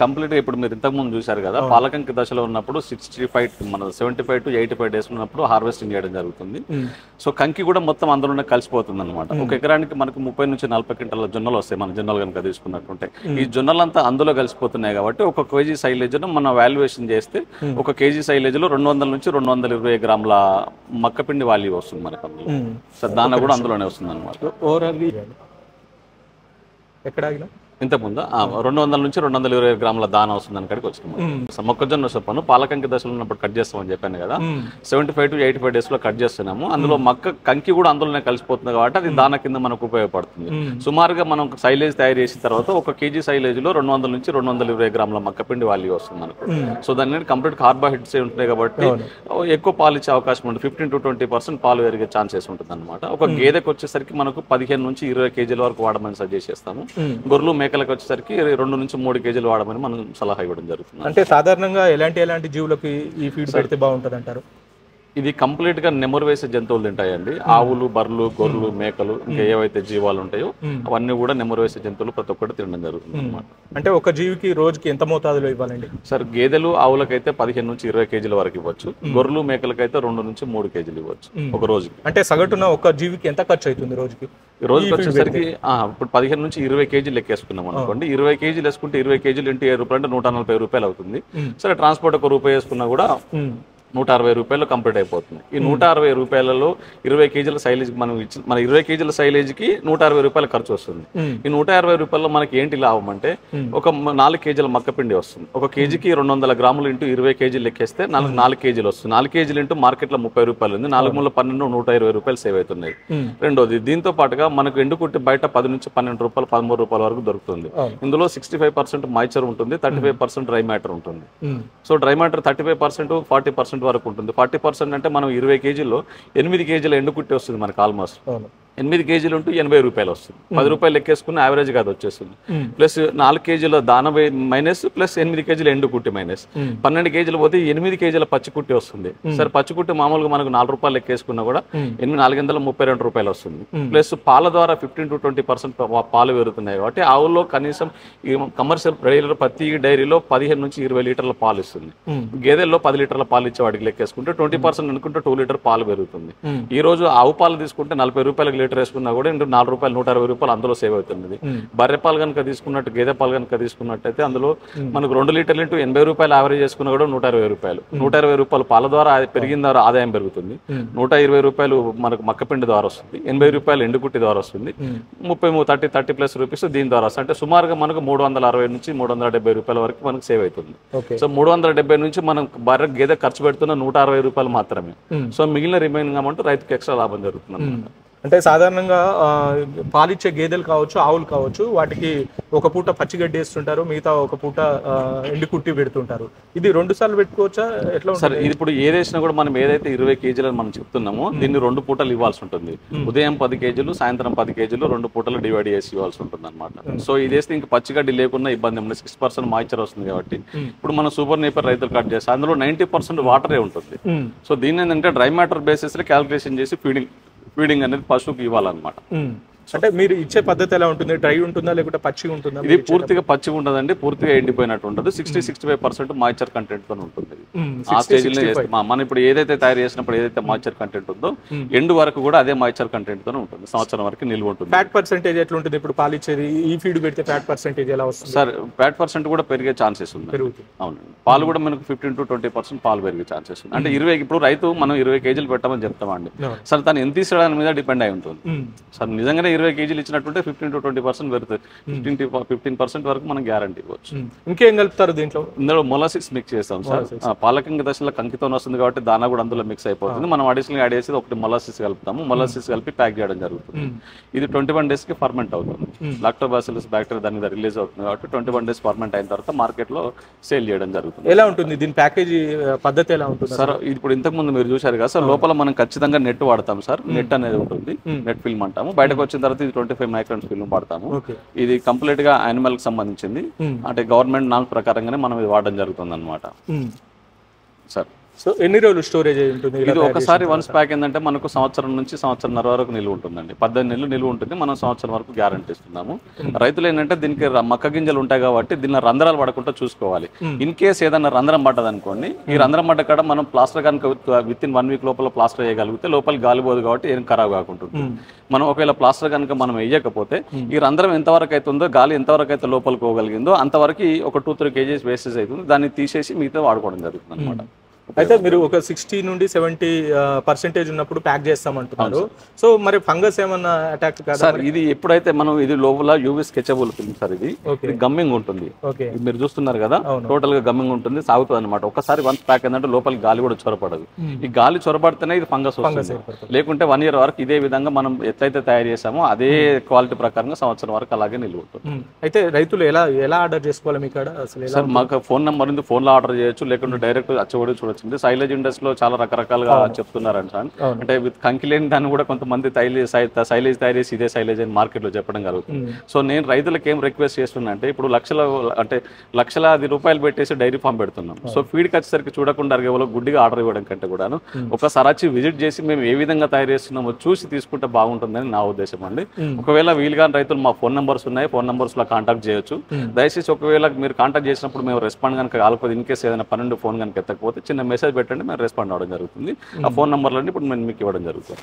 Complete గా ఇప్పుడు మీరు ఇంతకు ముందు చూశారు కదా, పాలకంకి దశలో ఉన్నప్పుడు 65 మన 75 to 85 డేస్ ఉన్నప్పుడు హార్వెస్టింగ్ చేయడం జరుగుతుంది. సో కంకి కూడా మొత్తం అందులోనే కలిసిపోతుంది అనమాట. ఒక ఎకరానికి మనకు 30 నుంచి 40 క్వింటాల జొన్నలు వస్తాయి, మన జొన్నలు కనుక తీసుకున్నట్టుంటే. ఈ జొన్నలంతా అందులో కలిసిపోతున్నాయి కాబట్టి ఒక కేజీ సైలేజ్ ను మనం వాల్యుయేషన్ చేస్తే ఒక కేజీ సైలేజ్ లో 200 నుంచి 220 గ్రాముల మక్కపిండి వాల్యూ వస్తుంది మనకు అందులో. సో దాన కూడా అందులోనే వస్తుంది అనమాట. ఓవరాల్ ఎక్కడ ఆగినా ఇంతకుముందు 200 నుంచి 220 గ్రాముల దాన వస్తుంది అని కడికి వచ్చినాము. మొక్కజొన్న చెప్పాను పాలకంకి దశలో ఉన్నప్పుడు కట్ చేస్తామని చెప్పాను కదా, 75 to 85 డేస్ లో కట్ చేస్తున్నాము. అందులో కంకి కూడా అందులోనే కలిసిపోతుంది కాబట్టి అది దాన కింద మనకు ఉపయోగపడుతుంది. సుమారుగా మనం సైలేజ్ తయారు చేసిన తర్వాత ఒక కేజీ సైలేజ్ లో 200 నుంచి 220 గ్రాముల మక్కపిండి వాల్యూ వస్తుంది మనకు. సో దాని కంప్లీట్ కార్బోహైడ్రేట్స్ ఉంటాయి కాబట్టి ఎక్కువ పాలు ఇచ్చే అవకాశం ఉంటుంది. 15 to 20% పాలు పెరిగే ఛాన్సెస్ ఉంటుంది అనమాట. ఒక గేదెకి వచ్చేసరికి మనకు 15 నుంచి 20 కేజీల వరకు వాడమని సజెస్ట్ చేస్తాము. గొర్రెలు మేకలకు వచ్చేసరికి 2 నుంచి 3 కేజీలు వాడమని మనం సలహా ఇవ్వడం జరుగుతుంది. అంటే సాధారణంగా ఎలాంటి జీవులకి ఈ ఫీడ్ పెడితే బాగుంటుంది అంటారు? ఇది కంప్లీట్ గా నెమరు వేసే జంతువులు తింటాయండి. ఆవులు, బర్రెలు, గొర్రెలు, మేకలు, ఇంకా ఏవైతే జీవాలు ఉంటాయో అవన్నీ కూడా నెమరు వేసే జంతువులు ప్రతి ఒక్కటి తినడం జరుగుతుంది అనమాట. అంటే ఒక జీవికి రోజుకి ఎంత మోతాదులో ఇవ్వాలండి? సార్ గేదెలు, ఆవులకైతే 15 నుంచి 20 కేజీల వరకు ఇవ్వచ్చు. గొర్రెలు, మేకలకైతే 2 నుంచి 3 కేజీలు ఇవ్వచ్చు ఒక రోజుకి. అంటే సగటున ఒక జీవికి ఎంత ఖర్చు అవుతుంది రోజుకి? రోజుకి వచ్చేసరికి ఇప్పుడు 15 నుంచి 20 కేజీలు లెక్కేసుకున్నాం అనుకోండి. 20 కేజీలు వేసుకుంటే 20 కేజీలు ఇంటూ 7 రూపాయలు అంటే 140 రూపాయలు అవుతుంది. సరే ట్రాన్స్పోర్ట్ ఒక రూపాయి వేసుకున్నా కూడా 160 రూపాయలు కంప్లీట్ అయిపోతుంది. ఈ 160 రూపాయలలో 20 కేజీల సైలేజ్ మనం ఇచ్చి మన 20 కేజీల సైలేజ్కి 160 రూపాయలు ఖర్చు వస్తుంది. ఈ 160 రూపాయల్లో మనకి ఏంటి లాభం అంటే ఒక 4 కేజీల మక్కపిండి వస్తుంది. ఒక కేజీకి 200 గ్రాములు ఇంటూ 20 కేజీలు లెక్కేస్తే 4 కేజీలు వస్తుంది. 4 కేజీలు ఇంటూ మార్కెట్లో 30 రూపాయలు ఉంది. 4 మూల 12 120 రూపాయలు సేవ్ అవుతున్నాయి. రెండోది దీంతో పాటుగా మనకు ఎండుకుట్టి బయట 10 నుంచి 12 రూపాయలు 13 రూపాయల వరకు దొరుకుతుంది. ఇందులో 65% మాయిచర్ ఉంటుంది, 35% డ్రై మ్యాటర్ ఉంటుంది. సో డ్రై మ్యాటర్ 35% 40% వరకు ఉంటుంది. 40% అంటే మనం 20 కేజీల్లో 8 కేజీల ఎండుకుట్టి వస్తుంది మనకు. ఆల్మోస్ట్ 8 కేజీలు ఉంటూ 80 రూపాయలు వస్తుంది. 10 రూపాయలు లెక్కేసుకుని యావరేజ్ గా అది వచ్చేస్తుంది. ప్లస్ 4 కేజీల దాన మైనస్ ప్లస్ 8 కేజీల ఎండుకుట్టి మైనస్ 12 కేజీలు పోతే 8 కేజీల పచ్చికుట్టి వస్తుంది. సరే పచ్చికుట్టి మామూలుగా మనకు 4 రూపాయలు లెక్కేసుకున్నా కూడా 432 రూపాయలు వస్తుంది. ప్లస్ పాల ద్వారా 15 to 20% పాలు పెరుగుతున్నాయి కాబట్టి ఆవుల్లో కనీసం ఈ కమర్షియల్ డైరీలో ప్రతి డైరీలో 15 నుంచి 20 లీటర్ల పాలు ఇస్తుంది. గేదెల్లో 10 లీటర్ల పాలు ఇచ్చే వాటికి లెక్కేసుకుంటే 20% అనుకుంటే 2 లీటర్ పాలు పెరుగుతుంది. ఈ రోజు ఆవు పాలు తీసుకుంటే 40 రూపాయలకు లీటర్ వేసుకున్నా కూడా 4 రూపాయలు 160 రూపాయలు అందులో సేవ్ అవుతుంది. బర్రె పాలు కనుక తీసుకున్నట్టు గేదె పాలు కనుక తీసుకున్నట్టయితే అందులో మనకు 2 లీటర్లు ఇంటూ 80 రూపాయలు యావరేజ్ చేసుకున్నా కూడా 160 రూపాయలు. 160 రూపాయలు పాల ద్వారా పెరిగిన ద్వారా ఆదాయం పెరుగుతుంది. 120 రూపాయలు మనకు మక్కపిండి ద్వారా వస్తుంది. 80 రూపాయలు ఎండుకుట్టి ద్వారా వస్తుంది. 30 ప్లస్ రూపీస్ దీని ద్వారా వస్తుంది. అంటే సుమారుగా మనకు 360 నుంచి 370 రూపాయల వరకు మనకు సేవ్ అవుతుంది. సో 370 నుంచి మనం బర్రె గేదె ఖర్చు పెడుతున్న 160 రూపాయలు మాత్రమే. సో మిగిలిన రిమైనింగ్ అమౌంట్ రైతుకి ఎక్స్ట్రా లాభం జరుగుతుంది. అంటే సాధారణంగా పాలిచ్చే గేదెలు కావచ్చు, ఆవులు కావచ్చు, వాటికి ఒక పూట పచ్చిగడ్డి వేస్తుంటారు, మిగతా ఒక పూట ఎండు కుట్టి పెడుతుంటారు. ఇది 2 సార్లు పెట్టుకోవచ్చా? ఎట్లా సరే ఇది ఇప్పుడు ఏదేసినా కూడా మనం ఏదైతే 20 కేజీలని మనం చెప్తున్నామో దీన్ని 2 పూటలు ఇవ్వాల్సి ఉంటుంది. ఉదయం 10 కేజీలు, సాయంత్రం 10 కేజీలు 2 పూటలు డివైడ్ చేసి ఇవ్వాల్సి ఉంటుంది అనమాట. సో ఇది వేస్తే ఇంకా పచ్చిగడ్డి లేకుండా ఇబ్బంది ఉంది. 6% మాయిచర్ వస్తుంది కాబట్టి ఇప్పుడు మనం సూపర్ నేపర్ రైతులు కట్ చేస్తే అందులో 90% వాటరే ఉంటుంది. సో దీన్ని ఏంటంటే డ్రై మ్యాటర్ బేసిస్ లో క్యాలిక్యులేషన్ చేసి ఫీడింగ్ అనేది పశువుకి ఇవ్వాలన్నమాట. అంటే మీరు ఇచ్చే పద్ధతి ఎలా ఉంటుంది? డ్రై ఉంటుందా లేకుంటే పచ్చిగా ఉంటుందా? ఇది పూర్తిగా పచ్చిగా ఉండదండి, పూర్తిగా ఎండిపోయినట్టు ఉంటుంది. 60-65% మాయిచర్ కంటెంట్ తో ఉంటుంది. ఆ స్టేజ్ లో మనం ఇప్పుడు ఏదైతే తయారు చేసినప్పుడు ఏదైతే మాయిచర్ కంటెంట్ ఉందో ఎండ్ వరకు కూడా అదే మాయిచర్ కంటెంట్ తో ఉంటుంది. సంవత్సరం వరకు నిల్వ ఉంటుంది. ఫ్యాట్ పర్సెంటేజ్ ఎట్లా ఉంటుంది? ఇప్పుడు పాలిచ్చేది ఈ ఫీడ్ పెడితే ఫ్యాట్ పర్సెంటేజ్ ఎలా వస్తుంది? సార్ ఫ్యాట్ పర్సెంట్ కూడా పెరిగే ఛాన్సెస్ ఉంది. అవునండి, పాలు కూడా మనకు 15 to 20% పాలు పెరిగే ఛాన్సెస్ ఉంది. అంటే 20 ఇప్పుడు రైతు మనం 20 కేజీలు పెట్టమని చెప్తామండి. సార్ తను ఎంత తీసుకోవడానికి మీద డిపెండ్ అయి ఉంటుంది. సార్ నిజంగానే 20 కేజీలు ఇచ్చినట్టుంటే 15 to 20% పెరుగుతుంది. 15% వరకు మనం గ్యారంటీ ఇవ్వచ్చు. ఇంకేం కలుపుతారు దీంట్లో? ఇందులో మొలాసిస్ మిక్స్ చేస్తాం సార్. పాలకంగ దశలో కంకితో వస్తుంది కాబట్టి దానా కూడా అందులో మిక్స్ అయిపోతుంది. మనం అడిషనల్ యాడ్ చేసి ఒకటి మొలాసిస్ కలుపుతాము. మొలాసిస్ కలిపి ప్యాక్ చేయడం జరుగుతుంది. ఇది 21 days కి ఫర్మెంట్ అవుతుంది. లాక్టోబాసిల్లస్ బ్యాక్టీరియా దాని మీద రిలీజ్ అవుతుంది కాబట్టి 21 days ఫర్మెంట్ అయిన తర్వాత మార్కెట్ లో సేల్ చేయడం జరుగుతుంది. ఎలా ఉంటుంది దీని ప్యాకేజీ పద్ధతి? ఎలా ఉంటుంది సార్? ఇప్పుడు ఇంతకు ముందు మీరు చూసారు కదా సార్, లోపల మనం ఖచ్చితంగా నెట్ వాడతాం సార్. నెట్ అనేది ఉంటుంది, నెట్ ఫిల్మ్ అంటాము. బయటకు వచ్చిన తర్వాత ఇది 25 మైక్రాన్స్ ఫిల్మ్ వాడతాము. ఇది కంప్లీట్ గా యానిమల్ కి సంబంధించింది. అంటే గవర్నమెంట్ నామ్ ప్రకారంగానే మనం ఇది వాడడం జరుగుతుంది అనమాట సార్. సో ఎన్ని రోజులు స్టోరేజ్ ఉంటుంది? ఇది ఒకసారి వన్స్ ప్యాక్ ఏంటంటే మనకు సంవత్సరం నుంచి సంవత్సరంన్నర వరకు నిలువ ఉంటుందండి. 18 నెలలు నిలువ ఉంటుంది. మనం సంవత్సరం వరకు గ్యారంటీ ఇస్తున్నాము. రైతులు ఏంటంటే దీనికి మక్క గింజలు ఉంటాయి కాబట్టి దీనిలో రంధ్రాలు పడకుండా చూసుకోవాలి. ఇన్ కేస్ ఏదైనా రంధ్రం పడ్డది అనుకోండి, ఈ రంధ్రం పడ్డ కాడ మనం ప్లాస్టర్ కనుక విత్ ఇన్ 1 వీక్ లోపల ప్లాస్టర్ చేయగలిగితే లోపల గాలిపోదు కాబట్టి ఏం ఖరాబ్ కాకుంటుంది. మనం ఒకవేళ ప్లాస్టర్ కనుక మనం వేయకపోతే ఈ రంధ్రం ఎంతవరకు అవుతుందో, గాలి ఎంతవరకు అయితే లోపలికి పోగలిగిందో అంతవరకు ఒక 2-3 kgs వేస్టేజ్ అవుతుంది. దాన్ని తీసేసి మిగతా వాడుకోవడం జరుగుతుంది అనమాట. అయితే మీరు ఒక 60 నుండి 70% ఉన్నప్పుడు ప్యాక్ చేస్తామంటున్నారు. సో మరి ఫంగస్ ఏమన్నా అటాక్ కాదా సార్? ఇది ఎప్పుడైతే మనం ఇది లోపల యూవీ స్కెచబుల్ ఫిల్మ్ సార్, ఇది గమ్మింగ్ ఉంటుంది. మీరు చూస్తున్నారు కదా, టోటల్ గా గమ్మింగ్ ఉంటుంది, సాగుతుంది అనమాట. ఒకసారి వన్స్ ప్యాక్ ఏంటంటే లోపలికి గాలి కూడా చొరపడదు. ఈ గాలి చొరపడితేనే ఇది ఫంగస్ వస్తుంది. లేకుంటే 1 year వరకు ఇదే విధంగా మనం ఎట్లయితే తయారు చేసామో అదే క్వాలిటీ ప్రకారంగా సంవత్సరం వరకు అలాగే నిల్వ ఉంటుంది. అయితే రైతులు ఎలా ఆర్డర్ చేసుకోవాలి మీ కాడ? అసలు సార్ మాకు ఫోన్ నెంబర్ ఉంది, ఫోన్ లో ఆర్డర్ చేయొచ్చు, లేకుంటే డైరెక్ట్ అచ్చబడి చూడొచ్చు. సైలేజ్ ఇండస్ట్రీలో చాలా రకరకాలుగా చెప్తున్నారంట సార్. అంటే విత్ కంకిలేని దాన్ని కూడా కొంతమంది సైలేజ్ తయారు చేసి ఇదే సైలేజ్ అని మార్కెట్ లో చెప్పడం జరుగుతుంది. సో నేను రైతులకు ఏం రిక్వెస్ట్ చేస్తున్నా అంటే, ఇప్పుడు లక్షలాది రూపాయలు పెట్టేసి డైరీ ఫామ్ పెడుతున్నాం. సో ఫీడ్కి వచ్చేసరికి చూడకుండా కేవలం గుడ్డిగా ఆర్డర్ ఇవ్వడం కంటే కూడాను ఒకసారి వచ్చి విజిట్ చేసి మేము ఏ విధంగా తయారు చేస్తున్నామో చూసి తీసుకుంటే బాగుంటుందని నా ఉద్దేశం అండి. ఒకవేళ వీలుగా రైతులు మా ఫోన్ నెంబర్స్ ఉన్నాయి, ఫోన్ నెంబర్స్ లో కాంటాక్ట్ చేయొచ్చు. దయచేసి ఒకవేళ మీరు కాంటాక్ట్ చేసినప్పుడు మేము రెస్పాండ్ కనుక కాకపోతే, ఇన్ కేసు ఏదైనా 12 ఫోన్ కనుక ఎత్తకపోతే చిన్న మెసేజ్ పెట్టండి, మేము రెస్పాండ్ అవ్వడం జరుగుతుంది. ఆ ఫోన్ నెంబర్లన్నీ ఇప్పుడు మేము మీకు ఇవ్వడం జరుగుతుంది.